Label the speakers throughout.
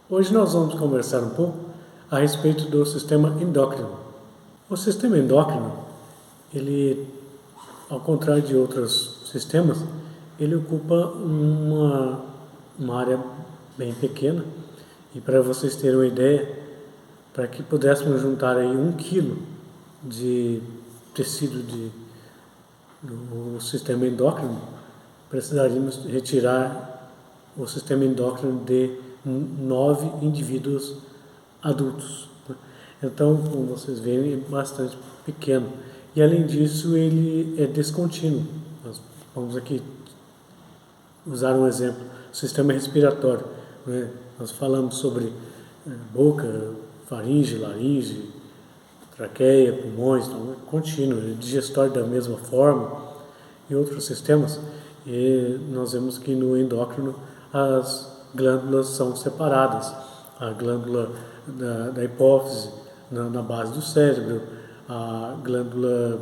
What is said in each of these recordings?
Speaker 1: Hoje nós vamos conversar um pouco a respeito do sistema endócrino. O sistema endócrino, ele, ao contrário de outros sistemas, ele ocupa uma área bem pequena. E para vocês terem uma ideia, para que pudéssemos juntar aí 1 quilo de tecido do sistema endócrino, precisaríamos retirar o sistema endócrino de 9 indivíduos adultos. Então, como vocês veem, é bastante pequeno. E além disso, ele é descontínuo. Nós vamos aqui usar um exemplo, sistema respiratório. Né? Nós falamos sobre boca, faringe, laringe, traqueia, pulmões, então é contínuo, digestório da mesma forma e outros sistemas. E nós vemos que no endócrino as glândulas são separadas. A glândula da hipófise na base do cérebro, a glândula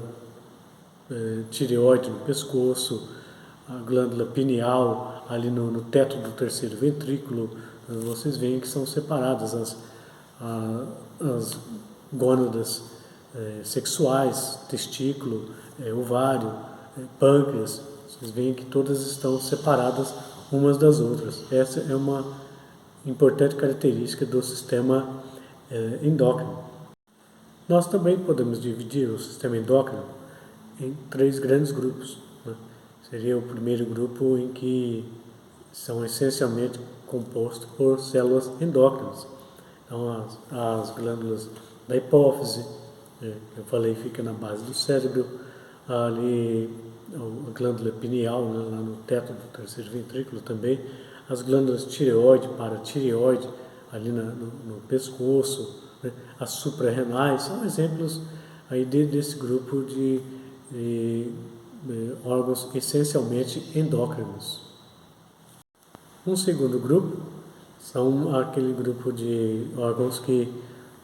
Speaker 1: tireoide no pescoço, a glândula pineal ali no teto do terceiro ventrículo. Vocês veem que são separadas as gônadas sexuais, testículo, ovário, pâncreas. Vocês veem que todas estão separadas umas das outras. Essa é uma importante característica do sistema endócrino. Nós também podemos dividir o sistema endócrino em 3 grandes grupos. Né? Seria o primeiro grupo em que são essencialmente compostos por células endócrinas. Então, as glândulas da hipófise, eu falei, fica na base do cérebro, ali a glândula pineal, né, lá no teto do terceiro ventrículo também, as glândulas tireoide, paratireoide, ali no pescoço, né, as suprarrenais, são exemplos aí desse grupo de órgãos essencialmente endócrinos. Um segundo grupo são aquele grupo de órgãos que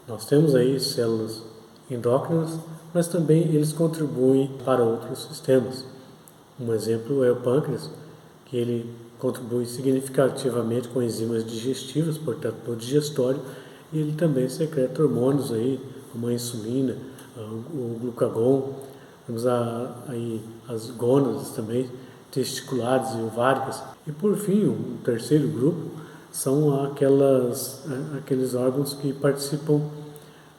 Speaker 1: nós temos aí células endócrinas, mas também eles contribuem para outros sistemas. Um exemplo é o pâncreas, que ele contribui significativamente com enzimas digestivas, portanto no digestório, e ele também secreta hormônios aí, como a insulina, o glucagon. Temos aí as gônadas também, testiculares e ováricas. E por fim, um terceiro grupo são aqueles órgãos que participam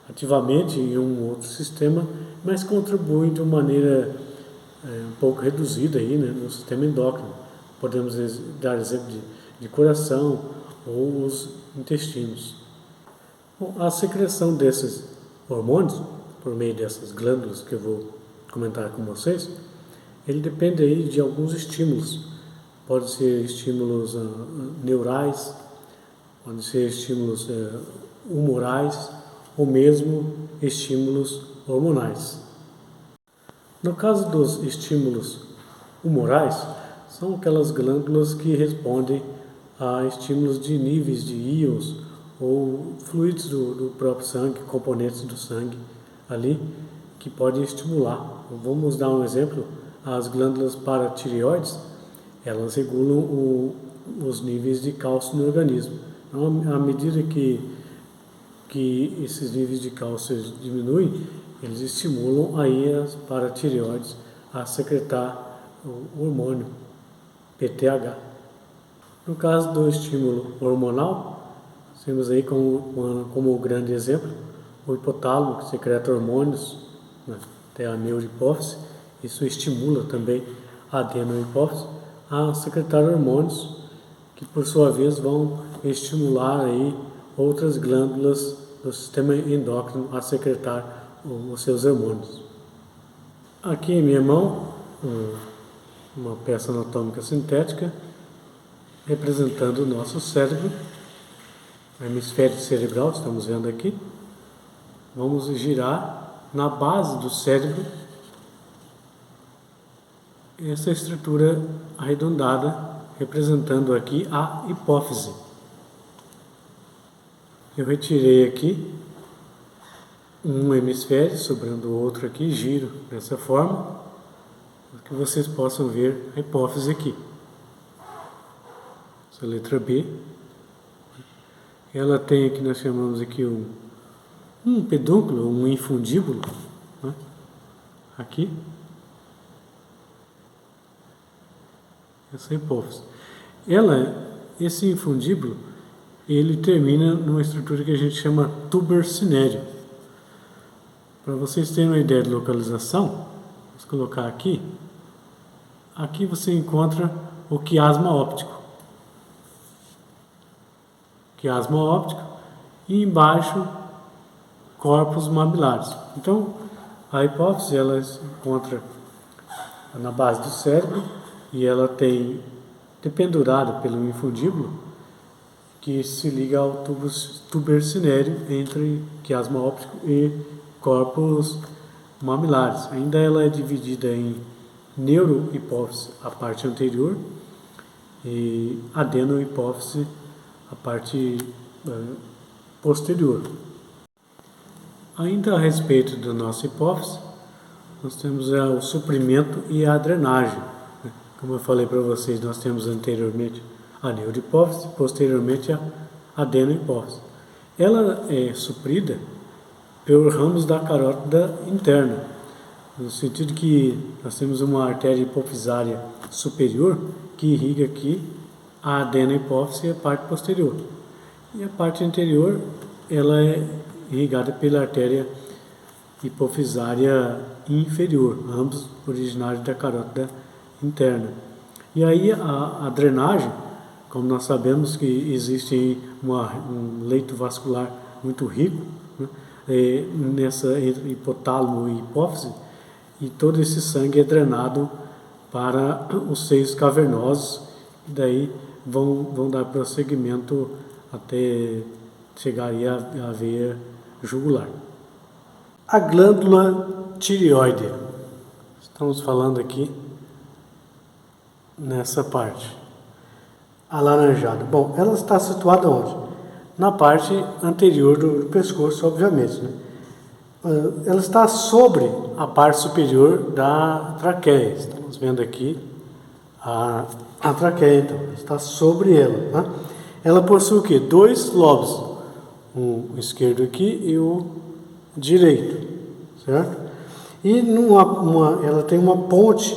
Speaker 1: ativamente em um outro sistema, mas contribuem de uma maneira um pouco reduzida aí, né, no sistema endócrino. Podemos dar exemplo de coração ou os intestinos. Bom, a secreção desses hormônios, por meio dessas glândulas que eu vou comentar com vocês, ele depende aí de alguns estímulos. Pode ser estímulos neurais, pode ser estímulos humorais ou mesmo estímulos hormonais. No caso dos estímulos humorais, são aquelas glândulas que respondem a estímulos de níveis de íons ou fluidos do próprio sangue, componentes do sangue ali, que podem estimular. Vamos dar um exemplo, as glândulas paratireoides, elas regulam os níveis de cálcio no organismo. Então, à medida que esses níveis de cálcio diminuem, eles estimulam aí as paratireoides a secretar o hormônio PTH. No caso do estímulo hormonal, temos aí como grande exemplo o hipotálamo, que secreta hormônios, né, até a neurohipófise. Isso estimula também a adenohipófise a secretar hormônios que, por sua vez, vão estimular aí outras glândulas do sistema endócrino a secretar os seus hormônios. Aqui em minha mão, uma peça anatômica sintética representando o nosso cérebro, o hemisfério cerebral, estamos vendo aqui. Vamos girar na base do cérebro essa estrutura arredondada, representando aqui a hipófise. Eu retirei aqui um hemisfério, sobrando o outro aqui, giro dessa forma, para que vocês possam ver a hipófise aqui. Essa letra B. ela tem aqui, nós chamamos aqui um pedúnculo, um infundíbulo, né? Aqui. Essa hipófise. Esse infundíbulo, ele termina numa estrutura que a gente chama tuber cinério. Para vocês terem uma ideia de localização, vamos colocar aqui. Aqui você encontra o quiasma óptico. Quiasma óptico e embaixo corpos mabilares. Então, a hipófise ela se encontra na base do cérebro e ela tem pendurada pelo infundíbulo que se liga ao tuber cinério entre quiasma óptico e corpos mamilares. Ainda ela é dividida em neurohipófise, a parte anterior, e adenohipófise, a parte posterior. Ainda a respeito da nossa hipófise, nós temos o suprimento e a drenagem. Como eu falei para vocês, nós temos anteriormente a neurohipófise, posteriormente a adenohipófise. Ela é suprida pelos ramos da carótida interna, no sentido que nós temos uma artéria hipofisária superior que irriga aqui a adenohipófise e a parte posterior. E a parte anterior, ela é irrigada pela artéria hipofisária inferior, ambos originários da carótida interna. E aí a drenagem, como nós sabemos que existe um leito vascular muito rico, né, nessa entre hipotálamo e hipófise, e todo esse sangue é drenado para os seios cavernosos, e daí vão dar prosseguimento até chegar aí à veia jugular. A glândula tireoide. Estamos falando aqui nessa parte alaranjada. Bom, ela está situada onde? Na parte anterior do pescoço, obviamente, né? Ela está sobre a parte superior da traqueia. Estamos vendo aqui a traqueia, então, está sobre ela. Tá? Ela possui o quê? 2 lobos, o esquerdo aqui e o direito, certo? E ela tem uma ponte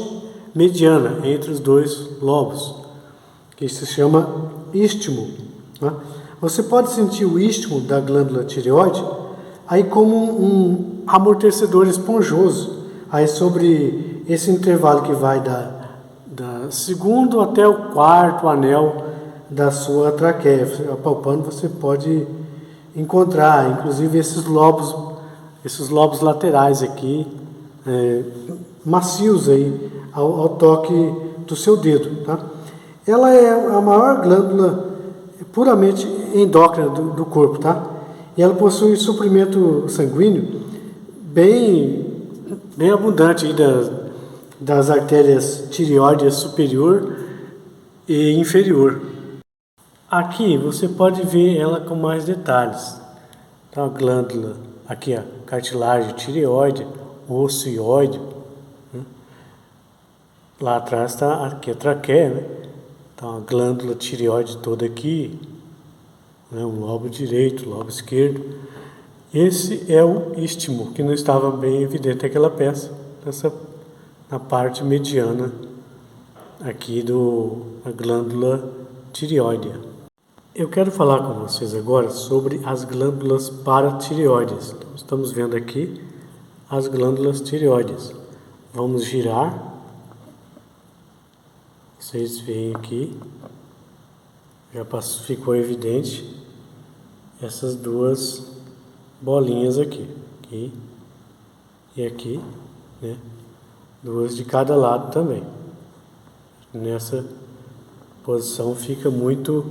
Speaker 1: mediana entre os 2 lobos, que se chama istmo. Tá? Você pode sentir o istmo da glândula tireoide aí como um amortecedor esponjoso, aí sobre esse intervalo que vai da segundo até o 4º anel da sua traqueia. Apalpando você pode encontrar, inclusive, esses lobos laterais aqui, macios aí ao toque do seu dedo, tá? Ela é a maior glândula puramente endócrina do corpo, tá? E ela possui suprimento sanguíneo bem abundante aí das artérias tireoides superior e inferior. Aqui você pode ver ela com mais detalhes. Então a glândula, aqui a cartilagem tireoide, osso ióide, né? Lá atrás está aqui a traqueia, né? Então a glândula tireoide toda aqui, né? Um lobo direito, lobo esquerdo. Esse é o istmo, que não estava bem evidente naquela peça, na parte mediana aqui da glândula tireoide. Eu quero falar com vocês agora sobre as glândulas paratireoides. Então, estamos vendo aqui as glândulas tireoides. Vamos girar. Vocês veem aqui, já ficou evidente essas 2 bolinhas aqui e aqui, né? 2 de cada lado também. Nessa posição fica muito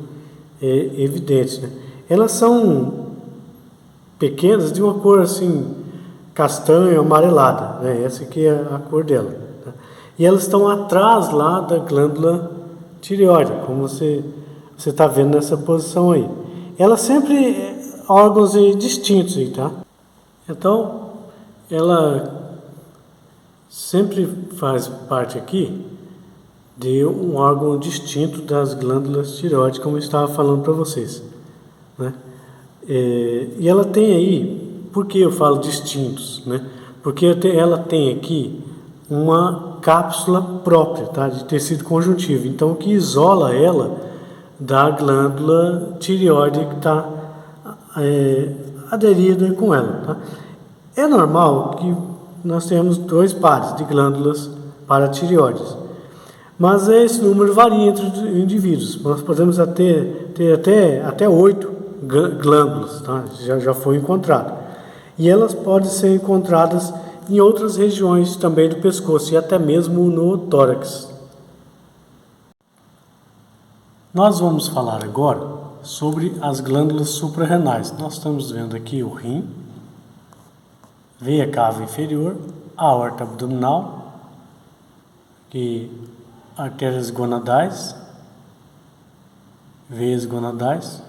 Speaker 1: evidente, né? Elas são pequenas, de uma cor assim castanha amarelada, né? Essa aqui é a cor dela, tá? E elas estão atrás lá da glândula tireoide, como você está vendo nessa posição aí. Elas sempre órgãos distintos aí, tá? Então, ela sempre faz parte aqui de um órgão distinto das glândulas tireoides, como eu estava falando para vocês, né? E ela tem aí, por que eu falo distintos, né? Porque ela tem aqui uma cápsula própria, tá? De tecido conjuntivo, então o que isola ela da glândula tireoide que está aderida com ela, tá? É normal que nós tenhamos 2 pares de glândulas paratireoides, mas esse número varia entre os indivíduos. Nós podemos ter até 8 glândulas, tá? Já foi encontrado. E elas podem ser encontradas em outras regiões também do pescoço e até mesmo no tórax. Nós vamos falar agora sobre as glândulas suprarrenais. Nós estamos vendo aqui o rim, veia cava inferior, a aorta abdominal, e artérias gonadais, veias gonadais.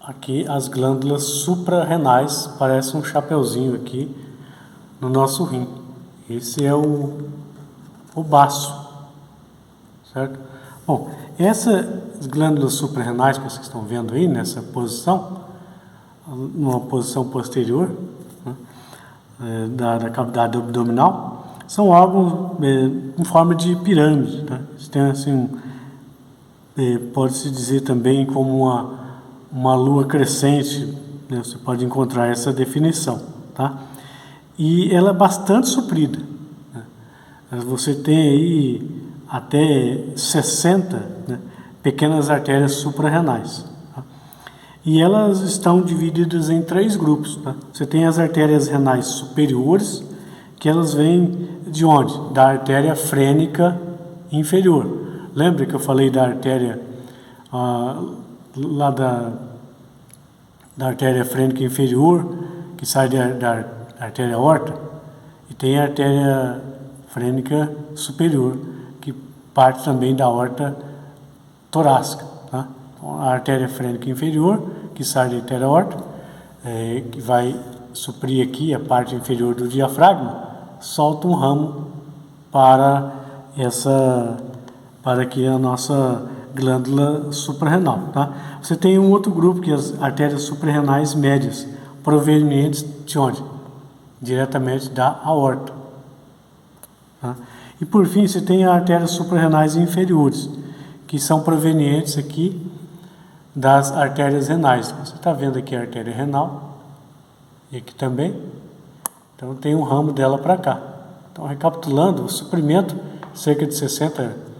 Speaker 1: Aqui as glândulas suprarrenais, parece um chapeuzinho aqui no nosso rim. Esse é o baço, certo? Bom, essas glândulas suprarrenais que vocês estão vendo aí nessa posição, numa posição posterior, né, da cavidade abdominal, são órgãos em forma de pirâmide, tá? Tem assim, pode-se dizer também como uma lua crescente, né? Você pode encontrar essa definição, tá? E ela é bastante suprida, né? Você tem aí até 60, né, pequenas artérias suprarrenais, tá? E elas estão divididas em 3 grupos, tá? Você tem as artérias renais superiores, que elas vêm de onde? Da artéria frênica inferior. Lembra que eu falei da artéria lá da artéria frênica inferior, que sai da artéria aorta, e tem a artéria frênica superior, que parte também da aorta torácica, tá? Então, a artéria frênica inferior, que sai da artéria aorta, que vai suprir aqui a parte inferior do diafragma, solta um ramo para aqui a nossa glândula suprarrenal, tá? Você tem um outro grupo, que é as artérias suprarrenais médias, provenientes de onde? Diretamente da aorta, tá? E por fim, você tem as artérias suprarrenais inferiores, que são provenientes aqui das artérias renais. Você está vendo aqui a artéria renal, e aqui também. Então tem um ramo dela para cá. Então, recapitulando, o suprimento, cerca de 60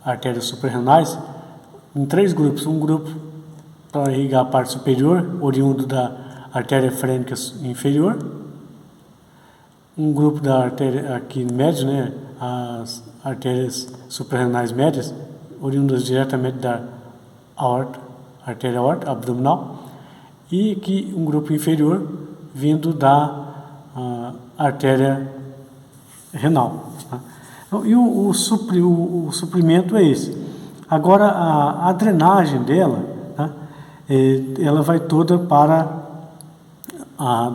Speaker 1: artérias suprarrenais, em 3 grupos. Um grupo para irrigar a parte superior, oriundo da artéria frênica inferior. Um grupo da artéria aqui média, né, as artérias suprarrenais médias, oriundas diretamente da aorta, artéria aorta abdominal. E aqui um grupo inferior, vindo da artéria renal, tá? Então, e o suprimento é esse. Agora, a drenagem dela, tá? Ela vai toda para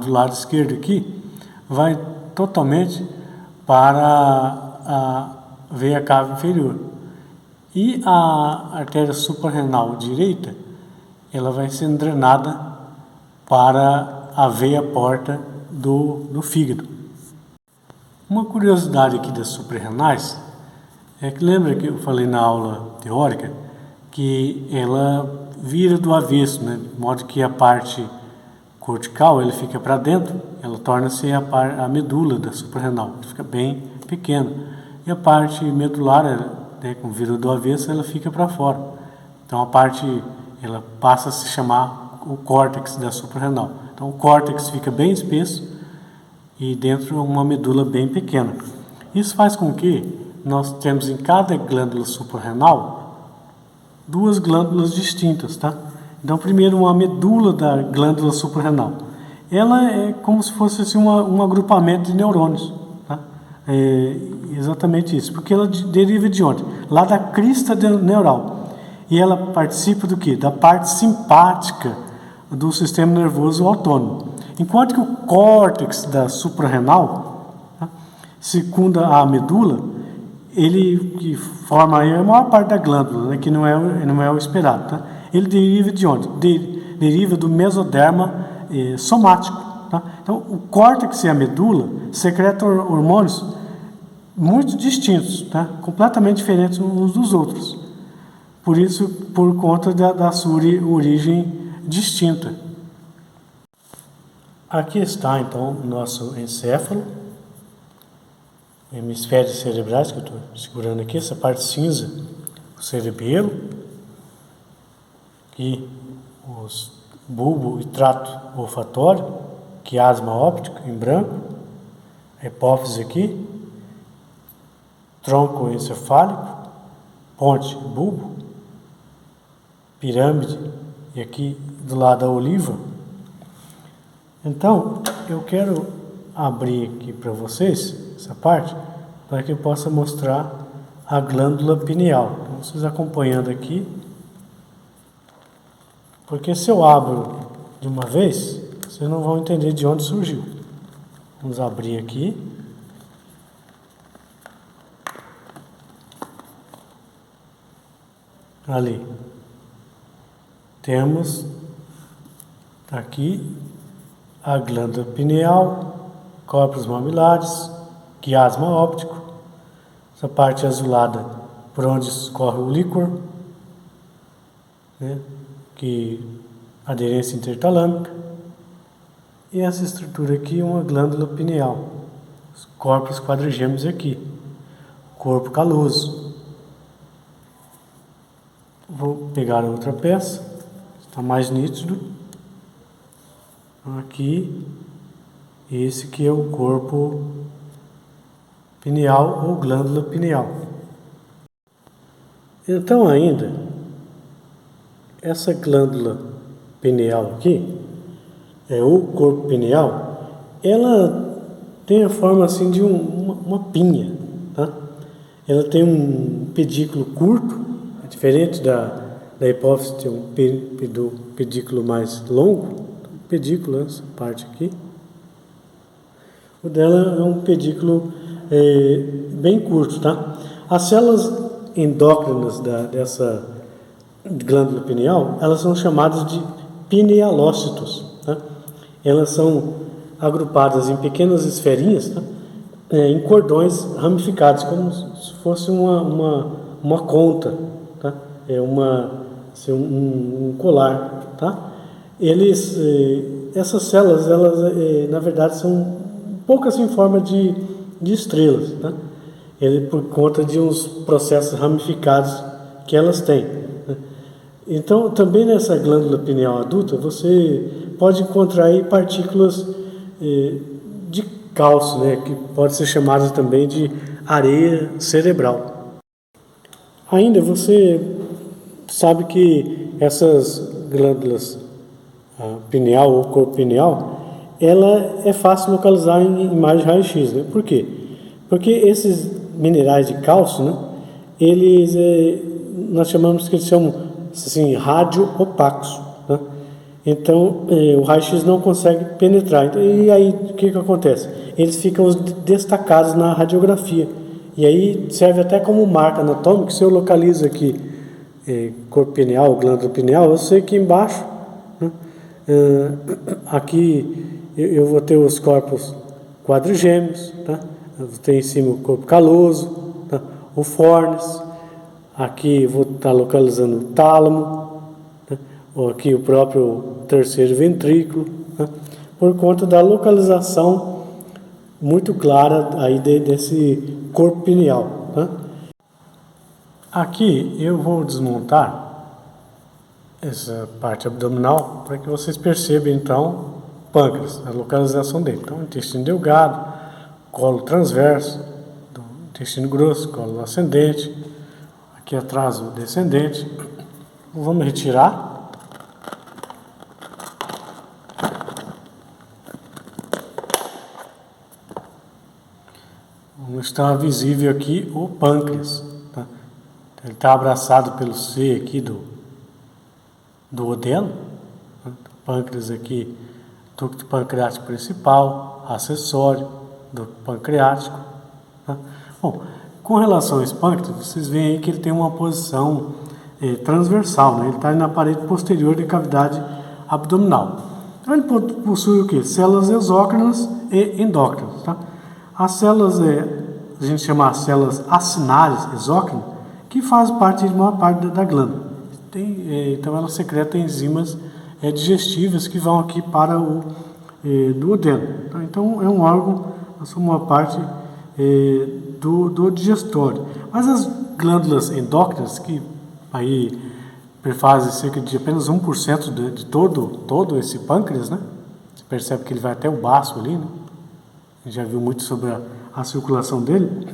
Speaker 1: do lado esquerdo aqui, vai totalmente para a veia cava inferior. E a artéria suprarrenal direita, ela vai sendo drenada para a veia porta do fígado. Uma curiosidade aqui das suprarrenais é que lembra que eu falei na aula teórica que ela vira do avesso, né? De modo que a parte cortical ele fica para dentro, ela torna-se a medula da suprarrenal, fica bem pequena. E a parte medular, né, com vira do avesso, ela fica para fora. Então a parte, ela passa a se chamar o córtex da suprarrenal. Então o córtex fica bem espesso e dentro uma medula bem pequena. Isso faz com que nós temos em cada glândula suprarrenal 2 glândulas distintas, tá? Então, primeiro, uma medula da glândula suprarrenal. Ela é como se fosse assim, um agrupamento de neurônios, tá? É exatamente isso, porque ela deriva de onde? Lá da crista neural. E ela participa do quê? Da parte simpática do sistema nervoso autônomo. Enquanto que o córtex da suprarrenal, tá, circunda a medula, ele que forma aí a maior parte da glândula, né, que não é o esperado, tá? ele deriva de onde? Deriva do mesoderma somático. Tá? Então, o córtex e a medula secretam hormônios muito distintos, tá? Completamente diferentes uns dos outros. Por isso, por conta da sua origem distinta. Aqui está, então, o nosso encéfalo, hemisférios cerebrais, que eu estou segurando aqui, essa parte cinza, o cerebelo, e os bulbo e trato olfatório, quiasma óptico em branco, a hipófise aqui, tronco encefálico, ponte bulbo, pirâmide, e aqui do lado a oliva. Então, eu quero abrir aqui para vocês essa parte, para que eu possa mostrar a glândula pineal. Então, vocês acompanhando aqui, porque se eu abro de uma vez, vocês não vão entender de onde surgiu. Vamos abrir aqui. Ali. Temos aqui a glândula pineal, corpos mamilares, quiasma óptico, essa parte azulada por onde escorre o líquor, né, que aderência intertalâmica, e essa estrutura aqui é uma glândula pineal, os corpos quadrigêmeos aqui, corpo caloso. Vou pegar outra peça, está mais nítido. Aqui, esse que é o corpo pineal ou glândula pineal. Então ainda, essa glândula pineal aqui, o corpo pineal, ela tem a forma assim de uma pinha, tá? Ela tem um pedículo curto, diferente da hipófise, tem um pedículo mais longo. Pedículo, essa parte aqui. O dela é um pedículo bem curto, tá? As células endócrinas dessa glândula pineal, elas são chamadas de pinealócitos, tá? Elas são agrupadas em pequenas esferinhas, tá? Em cordões ramificados, como se fosse uma conta, tá? Um colar, tá? Essas células, elas na verdade são poucas em forma de estrelas, tá? Por conta de uns processos ramificados que elas têm, né? Então, também nessa glândula pineal adulta, você pode encontrar aí partículas de cálcio, né? Que pode ser chamadas também de areia cerebral. Ainda você sabe que essas glândulas pineal ou corpo pineal, ela é fácil localizar em imagem de raio-x, né? Por quê? Porque esses minerais de cálcio, né, nós chamamos que eles são assim, radio-opacos, né? Então, o raio-x não consegue penetrar. E aí, o que acontece? Eles ficam destacados na radiografia. E aí, serve até como marca anatômica. Se eu localizo aqui corpo pineal, glândula pineal, eu sei que embaixo, né, aqui eu vou ter os corpos quadrigêmeos, tá? Eu vou ter em cima o corpo caloso, tá? O fornis, aqui vou estar localizando o tálamo, tá? Ou aqui o próprio terceiro ventrículo, tá? Por conta da localização muito clara aí desse corpo pineal, tá? Aqui eu vou desmontar essa parte abdominal para que vocês percebam então o pâncreas, a localização dele. Então, intestino delgado, colo transverso, do intestino grosso, colo ascendente, aqui atrás o descendente. Vamos retirar. Está visível aqui o pâncreas, tá? Ele está abraçado pelo C aqui do odeno, né? O pâncreas aqui, ducto pancreático principal, acessório do pancreático, tá? Bom, com relação ao esse pâncreas, vocês veem aí que ele tem uma posição transversal, né? Ele está na parede posterior da cavidade abdominal. Então ele possui o quê? Células exócrinas e endócrinas, tá? As células, a gente chama as células acinárias exócrinas, que fazem parte de uma parte da glândula. Então ela secreta enzimas digestivas que vão aqui para o duodeno. Tá? Então é um órgão, uma parte do digestório. Mas as glândulas endócrinas, que aí perfazem cerca de apenas 1% de todo esse pâncreas, né? Você percebe que ele vai até o baço ali, né? A gente já viu muito sobre a circulação dele.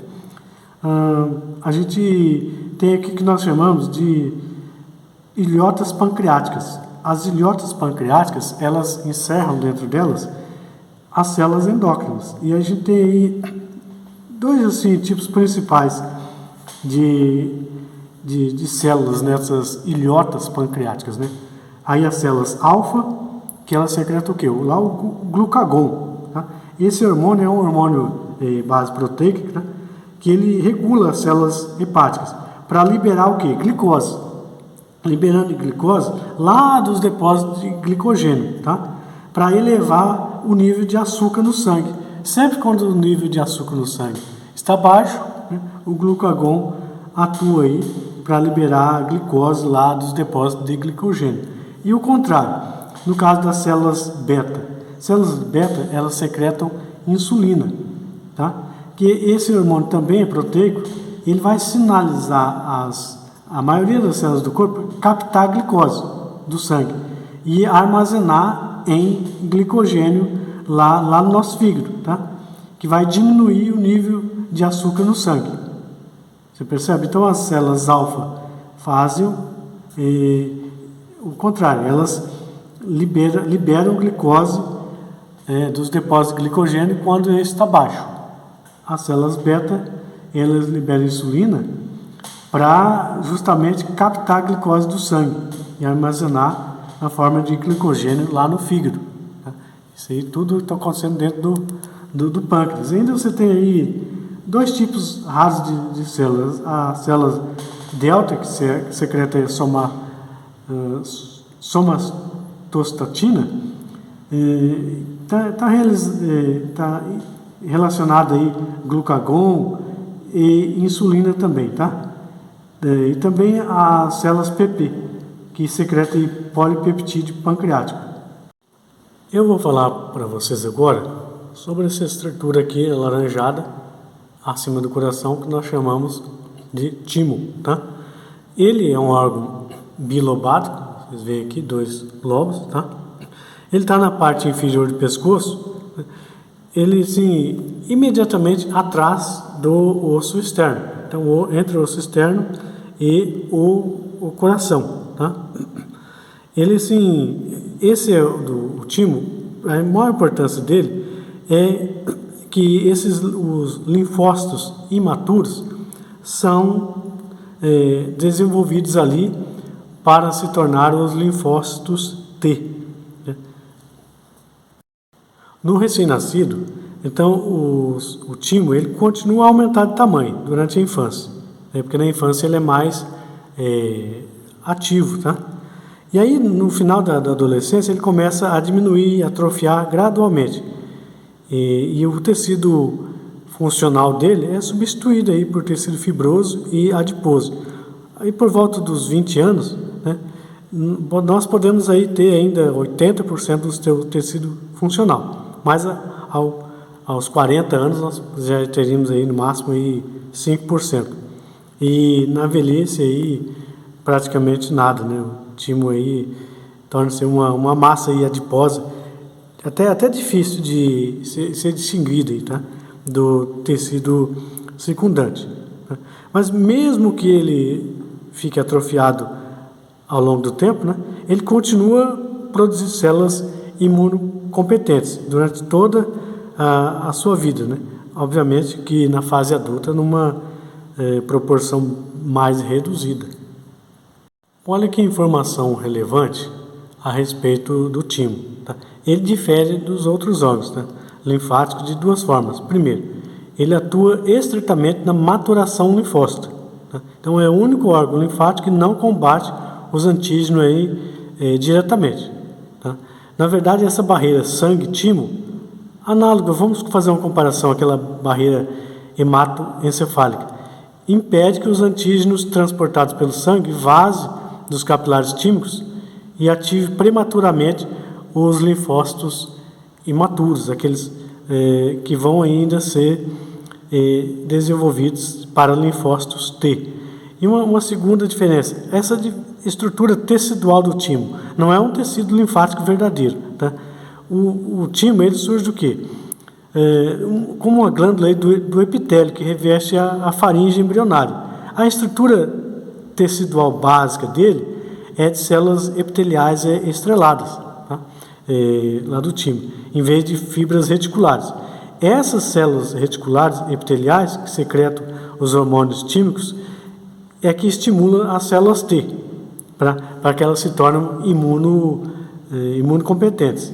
Speaker 1: A gente tem aqui que nós chamamos de ilhotas pancreáticas. As ilhotas pancreáticas, elas encerram dentro delas as células endócrinas. E a gente tem aí dois assim, tipos principais de células nessas ilhotas pancreáticas, né? Aí as células alfa, que elas secretam o quê? Lá o glucagon. Tá? Esse hormônio é um hormônio base proteica, né? Que ele regula as células hepáticas para liberar o quê? Glicose. Liberando glicose lá dos depósitos de glicogênio, tá? Para elevar o nível de açúcar no sangue. Sempre quando o nível de açúcar no sangue está baixo, né, o glucagon atua aí para liberar a glicose lá dos depósitos de glicogênio. E o contrário, no caso das células beta. Células beta, elas secretam insulina, tá? Que esse hormônio também é proteico, ele vai sinalizar a maioria das células do corpo captar a glicose do sangue e armazenar em glicogênio lá no nosso fígado, tá? Que vai diminuir o nível de açúcar no sangue. Você percebe? Então as células alfa fazem o contrário, elas liberam glicose dos depósitos de glicogênio quando esse está baixo. As células beta, elas liberam insulina para justamente captar a glicose do sangue e armazenar na forma de glicogênio lá no fígado. Tá? Isso aí tudo está acontecendo dentro do pâncreas. Ainda você tem aí dois tipos raros de células. As células delta, que secreta somatostatina, está relacionada aí glucagon e insulina também, tá? E também as células PP, que secretam polipeptídeo pancreático. Eu vou falar para vocês agora sobre essa estrutura aqui alaranjada acima do coração, que nós chamamos de timo, tá? Ele é um órgão bilobado, vocês veem aqui 2 lobos, tá? Ele está na parte inferior do pescoço, ele sim imediatamente atrás do osso externo. Então entre o osso externo e o coração, tá? Ele sim, esse é o timo. A maior importância dele é que os linfócitos imaturos são desenvolvidos ali para se tornar os linfócitos T. Né? No recém-nascido, então o timo ele continua a aumentar de tamanho durante a infância, né? Porque na infância ele é mais ativo, tá? E aí no final da adolescência ele começa a diminuir, a atrofiar gradualmente. E o tecido funcional dele é substituído aí por tecido fibroso e adiposo. Aí por volta dos 20 anos, né, nós podemos aí ter ainda 80% do seu tecido funcional. Mas aos 40 anos nós já teríamos aí no máximo aí 5%. E na velhice aí praticamente nada, né? O timo aí torna-se uma massa aí adiposa, até difícil de ser distinguido aí, tá? Do tecido circundante. Tá? Mas mesmo que ele fique atrofiado ao longo do tempo, né, ele continua produzindo células imunocompetentes durante toda a sua vida, né? Obviamente que na fase adulta numa proporção mais reduzida. Olha que informação relevante a respeito do timo. Tá? Ele difere dos outros órgãos, tá, linfáticos de 2 formas. Primeiro, ele atua estritamente na maturação linfócita. Tá? Então, é o único órgão linfático que não combate os antígenos aí, diretamente. Tá? Na verdade, essa barreira sangue-timo, análoga, vamos fazer uma comparação àquela barreira hematoencefálica, impede que os antígenos transportados pelo sangue vazem dos capilares tímicos e ative prematuramente os linfócitos imaturos, aqueles que vão ainda ser desenvolvidos para linfócitos T. E uma segunda diferença, essa estrutura tecidual do timo não é um tecido linfático verdadeiro. Tá? O timo ele surge do quê? Como uma glândula aí do epitélio que reveste a faringe embrionária. A estrutura tecidual básica dele é de células epiteliais estreladas, tá? Lá do timo, em vez de fibras reticulares. Essas células reticulares epiteliais, que secretam os hormônios tímicos, é que estimulam as células T, para que elas se tornem imunocompetentes.